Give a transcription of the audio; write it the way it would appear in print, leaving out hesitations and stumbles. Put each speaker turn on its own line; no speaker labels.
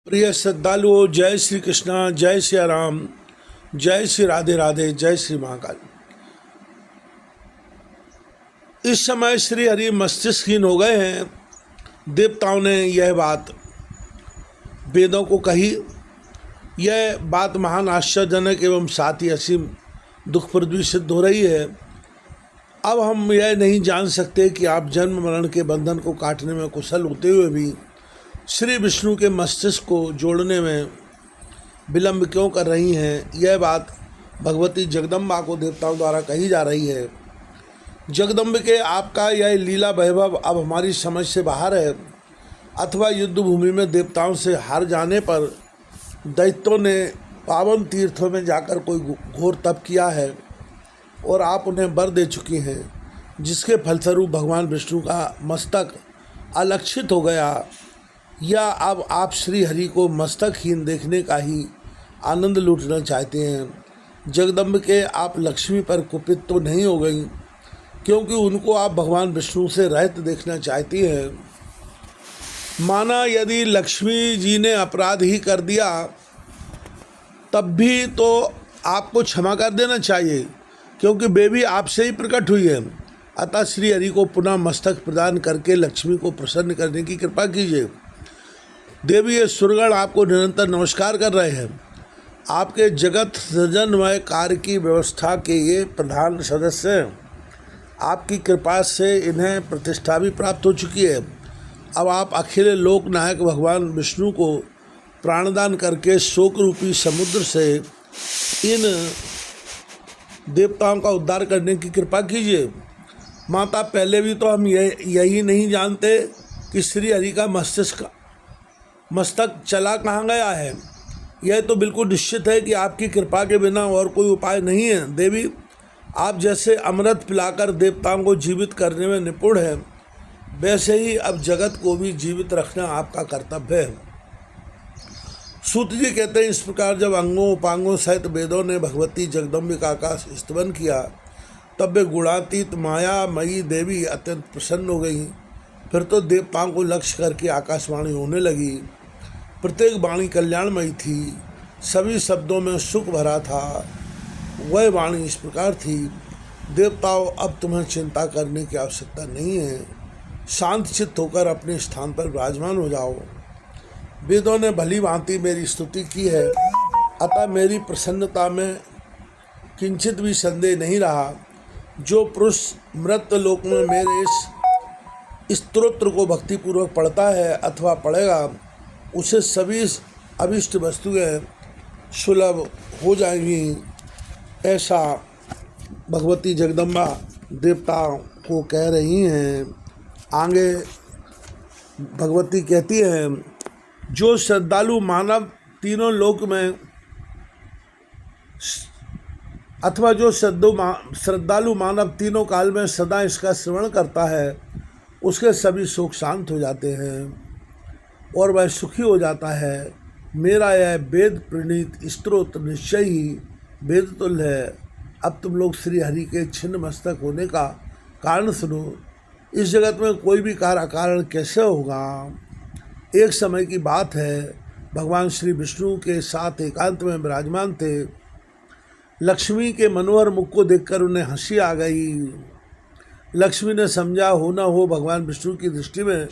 प्रिय श्रद्धालुओं, जय श्री कृष्णा, जय श्री राम, जय श्री राधे राधे, जय श्री महाकाल। इस समय श्री हरि मस्तिष्कहीन हो गए हैं। देवताओं ने यह बात वेदों को कही। यह बात महान आश्चर्यजनक एवं साथ ही असीम दुखप्रद भी सिद्ध हो रही है। अब हम यह नहीं जान सकते कि आप जन्म मरण के बंधन को काटने में कुशल होते हुए भी श्री विष्णु के मस्तिष्क को जोड़ने में विलंब क्यों कर रही हैं। यह बात भगवती जगदम्बा को देवताओं द्वारा कही जा रही है। जगदम्बिके, आपका यह लीला वैभव अब हमारी समझ से बाहर है, अथवा युद्ध भूमि में देवताओं से हार जाने पर दैत्यों ने पावन तीर्थों में जाकर कोई घोर तप किया है और आप उन्हें वर दे चुकी हैं, जिसके फलस्वरूप भगवान विष्णु का मस्तक अलक्षित हो गया, या अब आप श्री हरि को मस्तकहीन देखने का ही आनंद लूटना चाहते हैं। जगदम्बिके, आप लक्ष्मी पर कुपित तो नहीं हो गई, क्योंकि उनको आप भगवान विष्णु से रहित देखना चाहती हैं। माना यदि लक्ष्मी जी ने अपराध ही कर दिया तब भी तो आपको क्षमा कर देना चाहिए, क्योंकि वे भी आपसे ही प्रकट हुई है। अतः श्री हरि को पुनः मस्तक प्रदान करके लक्ष्मी को प्रसन्न करने की कृपा कीजिए। देवी, ये सुरगण आपको निरंतर नमस्कार कर रहे हैं। आपके जगत सृजनमय कार्य की व्यवस्था के ये प्रधान सदस्य हैं। आपकी कृपा से इन्हें प्रतिष्ठा भी प्राप्त हो चुकी है। अब आप अखिल लोकनायक भगवान विष्णु को प्राणदान करके शोक रूपी समुद्र से इन देवताओं का उद्धार करने की कृपा कीजिए। माता, पहले भी तो हम यही नहीं जानते कि श्री हरि का मस्तक चला कहाँ गया है। यह तो बिल्कुल निश्चित है कि आपकी कृपा के बिना और कोई उपाय नहीं है। देवी, आप जैसे अमृत पिलाकर देवताओं को जीवित करने में निपुण हैं, वैसे ही अब जगत को भी जीवित रखना आपका कर्तव्य है। सूत जी कहते हैं, इस प्रकार जब अंगों उपांगों सहित वेदों ने भगवती जगदम्बिका का स्तवन किया, तब वे गुणातीत मायामयी देवी अत्यंत प्रसन्न हो गई। फिर तो देवताओं को लक्ष्य करके आकाशवाणी होने लगी। प्रत्येक वाणी कल्याणमयी थी, सभी शब्दों में सुख भरा था। वह वाणी इस प्रकार थी, देवताओं, अब तुम्हें चिंता करने की आवश्यकता नहीं है। शांत चित्त होकर अपने स्थान पर विराजमान हो जाओ। वेदों ने भली भांति मेरी स्तुति की है, अतः मेरी प्रसन्नता में किंचित भी संदेह नहीं रहा। जो पुरुष मृत लोक में मेरे इस स्तोत्र को भक्तिपूर्वक पढ़ता है अथवा पढ़ेगा, उसे सभी अभिष्ट वस्तुएं सुलभ हो जाएंगी। ऐसा भगवती जगदम्बा देवताओं को कह रही हैं। आगे भगवती कहती हैं, जो श्रद्धालु मानव तीनों लोक में अथवा जो श्रद्धालु मानव तीनों काल में सदा इसका श्रवण करता है, उसके सभी शोक शांत हो जाते हैं और वह सुखी हो जाता है। मेरा यह वेद प्रणीत स्तोत्र निश्चय ही वेद तुल्य है। अब तुम लोग श्री हरि के छिन्न मस्तक होने का कारण सुनो। इस जगत में कोई भी कार्य अकारण कैसे होगा। एक समय की बात है, भगवान श्री विष्णु के साथ एकांत में विराजमान थे। लक्ष्मी के मनोहर मुख को देखकर उन्हें हंसी आ गई। लक्ष्मी ने समझा, हो न हो भगवान विष्णु की दृष्टि में